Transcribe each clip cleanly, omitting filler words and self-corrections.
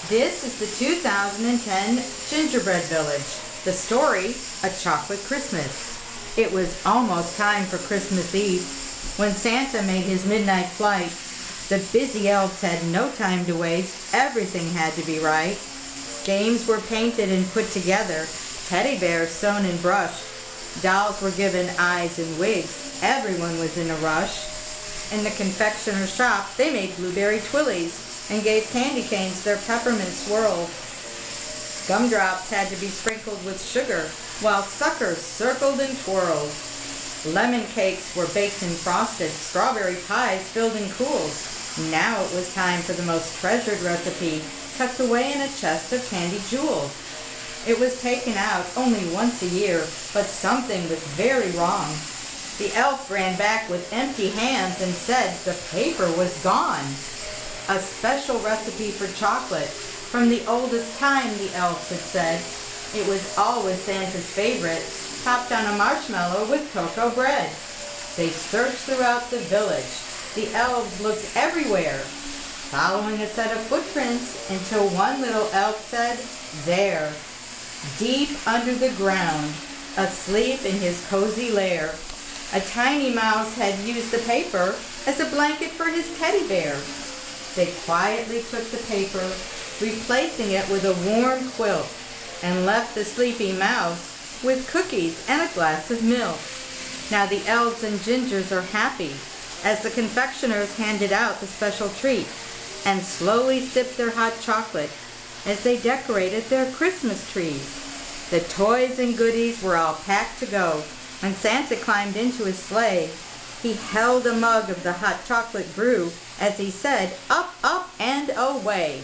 This is the 2010 Gingerbread Village. The story, A Chocolate Christmas. It was almost time for Christmas Eve when Santa made his midnight flight. The busy elves had no time to waste. Everything had to be right. Games were painted and put together. Teddy bears sewn and brushed. Dolls were given eyes and wigs. Everyone was in a rush. In the confectioner's shop, they made blueberry twillies and gave candy canes their peppermint swirls. Gumdrops had to be sprinkled with sugar, while suckers circled and twirled. Lemon cakes were baked and frosted, strawberry pies filled and cooled. Now it was time for the most treasured recipe, tucked away in a chest of candy jewels. It was taken out only once a year, but something was very wrong. The elf ran back with empty hands and said the paper was gone. A special recipe for chocolate. From the oldest time, the elves had said. It was always Santa's favorite, topped on a marshmallow with cocoa bread. They searched throughout the village. The elves looked everywhere, following a set of footprints until one little elf said, "There, deep under the ground, asleep in his cozy lair, a tiny mouse had used the paper as a blanket for his teddy bear." They quietly took the paper, replacing it with a warm quilt, and left the sleepy mouse with cookies and a glass of milk. Now the elves and gingers are happy as the confectioners handed out the special treat and slowly sipped their hot chocolate as they decorated their Christmas trees. The toys and goodies were all packed to go. When Santa climbed into his sleigh, he held a mug of the hot chocolate brew as he said, "Up, up, and away."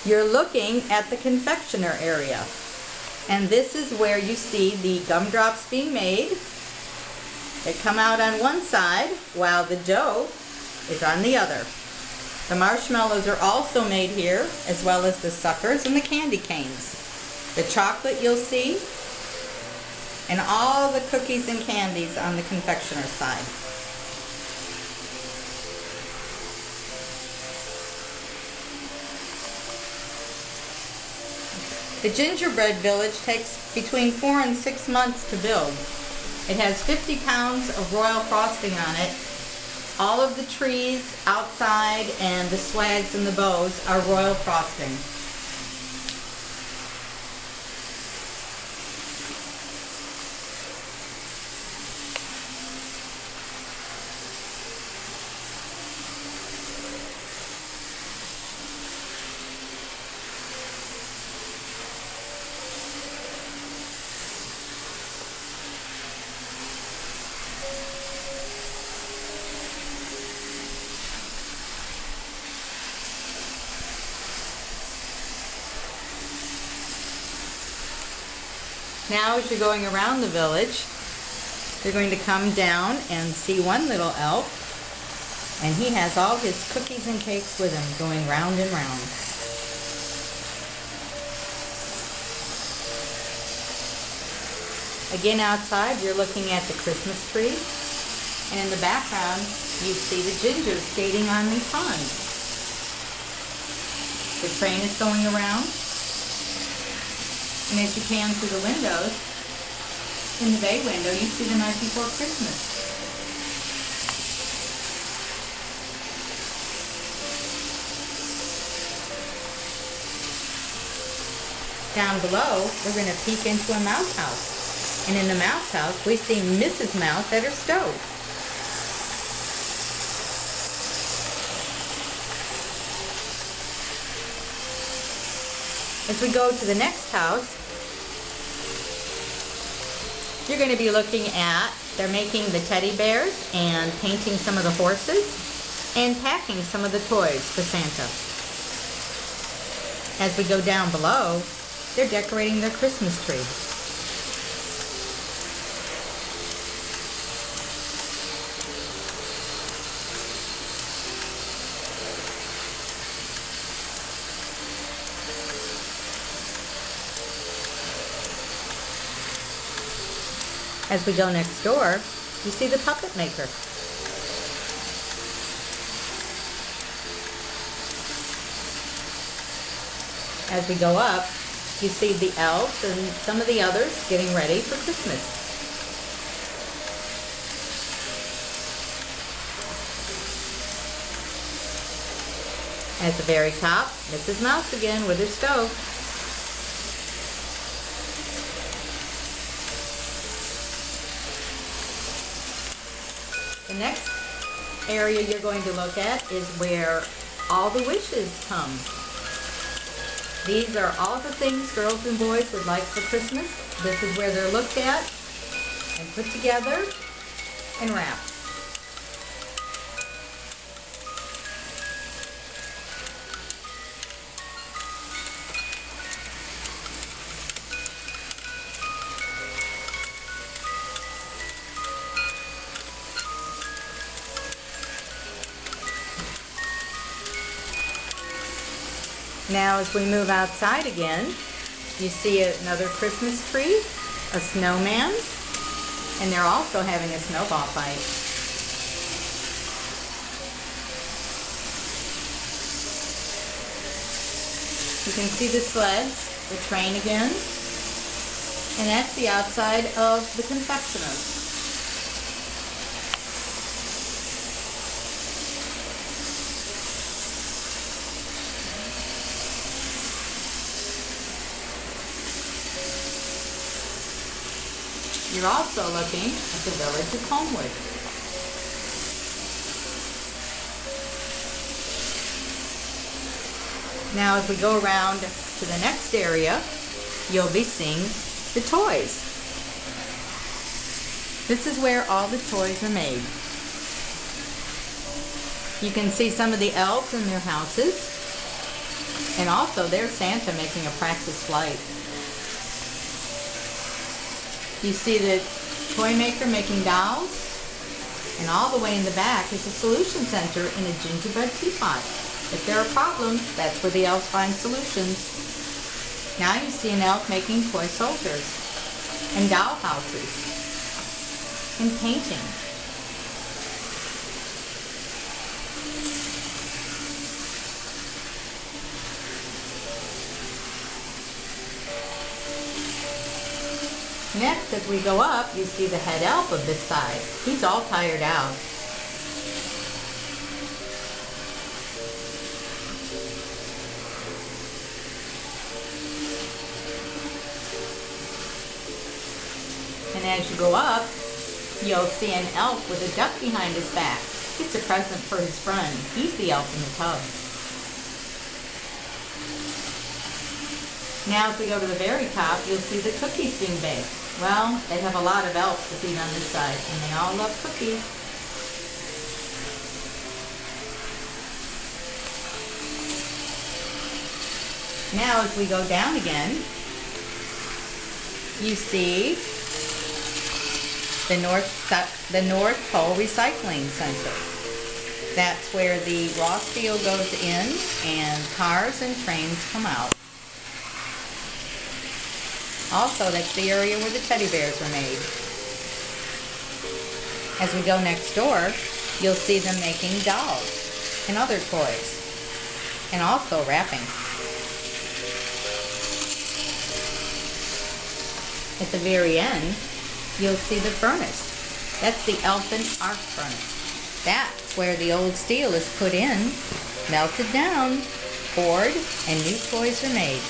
You're looking at the confectioner area, and this is where you see the gumdrops being made. They come out on one side while the dough is on the other. The marshmallows are also made here, as well as the suckers and the candy canes. The chocolate you'll see, and all the cookies and candies on the confectioner's side. The Gingerbread Village takes between 4 and 6 months to build. It has 50 pounds of royal frosting on it. All of the trees outside and the swags and the bows are royal frosting. Now as you're going around the village, you're going to come down and see one little elf, and he has all his cookies and cakes with him going round and round. Again, outside you're looking at the Christmas tree, and in the background you see the gingers skating on these ponds. The train is going around. And as you pan through the windows, in the bay window, you see the night before Christmas. Down below, we're going to peek into a mouse house. And in the mouse house, we see Mrs. Mouse at her stove. As we go to the next house, you're going to be looking at, they're making the teddy bears and painting some of the horses and packing some of the toys for Santa. As we go down below, they're decorating their Christmas tree. As we go next door, you see the puppet maker. As we go up, you see the elves and some of the others getting ready for Christmas. At the very top, Mrs. Mouse again with her stove. The next area you're going to look at is where all the wishes come. These are all the things girls and boys would like for Christmas. This is where they're looked at and put together and wrapped. Now as we move outside again, you see another Christmas tree, a snowman, and they're also having a snowball fight. You can see the sleds, the train again, and that's the outside of the confectionery. You're also looking at the village of Homewood. Now as we go around to the next area, you'll be seeing the toys. This is where all the toys are made. You can see some of the elves in their houses, and also there's Santa making a practice flight. You see the toy maker making dolls, and all the way in the back is a solution center in a gingerbread teapot. If there are problems, that's where the elves find solutions. Now you see an elf making toy soldiers, and doll houses, and painting. Next, as we go up, you see the head elf of this side. He's all tired out. And as you go up, you'll see an elf with a duck behind his back. It's a present for his friend. He's the elf in the tub. Now as we go to the very top, you'll see the cookies being baked. Well, they have a lot of elves to feed on this side, and they all love cookies. Now as we go down again, you see the North Pole Recycling Center. That's where the raw steel goes in and cars and trains come out. Also, that's the area where the teddy bears were made. As we go next door, you'll see them making dolls and other toys, and also wrapping. At the very end, you'll see the furnace. That's the elfin arc furnace. That's where the old steel is put in, melted down, poured, and new toys are made.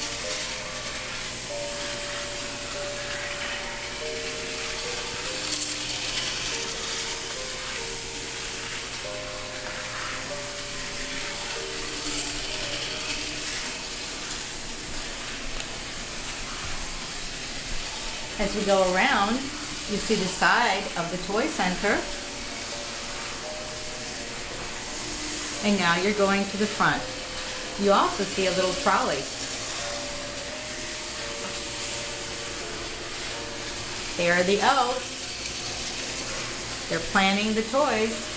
As we go around, you see the side of the toy center, and now you're going to the front. You also see a little trolley. There are the elves. They're planning the toys.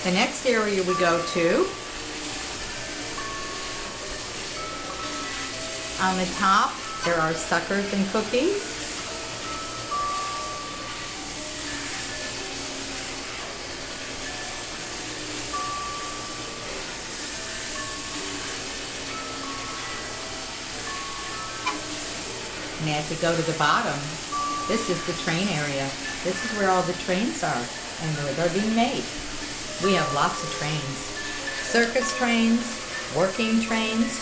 The next area we go to, on the top there are suckers and cookies. And as we go to the bottom, this is the train area. This is where all the trains are and where they're being made. We have lots of trains. Circus trains, working trains.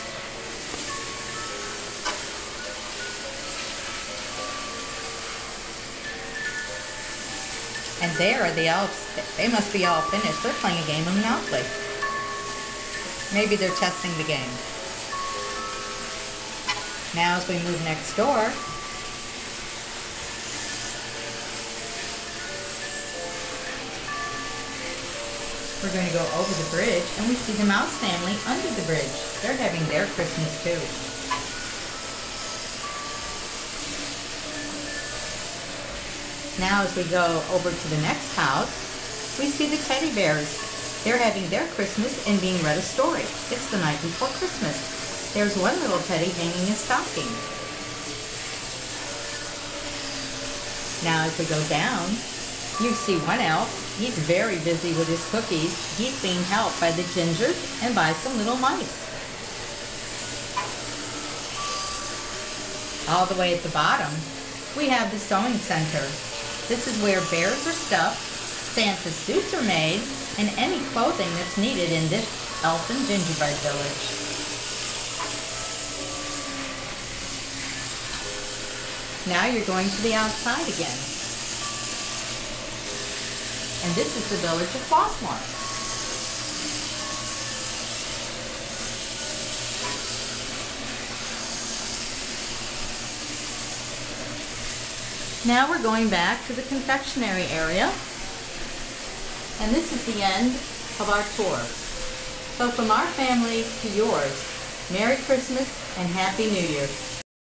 And there are the elves. They must be all finished. They're playing a game of Monopoly. Maybe they're testing the game. Now as we move next door, we're going to go over the bridge and we see the Mouse family under the bridge. They're having their Christmas too. Now as we go over to the next house, we see the teddy bears. They're having their Christmas and being read a story. It's the night before Christmas. There's one little teddy hanging a stocking. Now as we go down, you see one elf. He's very busy with his cookies. He's being helped by the gingers and by some little mice. All the way at the bottom, we have the sewing center. This is where bears are stuffed, Santa's suits are made, and any clothing that's needed in this elf and gingerbread village. Now you're going to the outside again. And this is the village of Flossmoor. Now we're going back to the confectionery area. And this is the end of our tour. So from our family to yours, Merry Christmas and Happy New Year.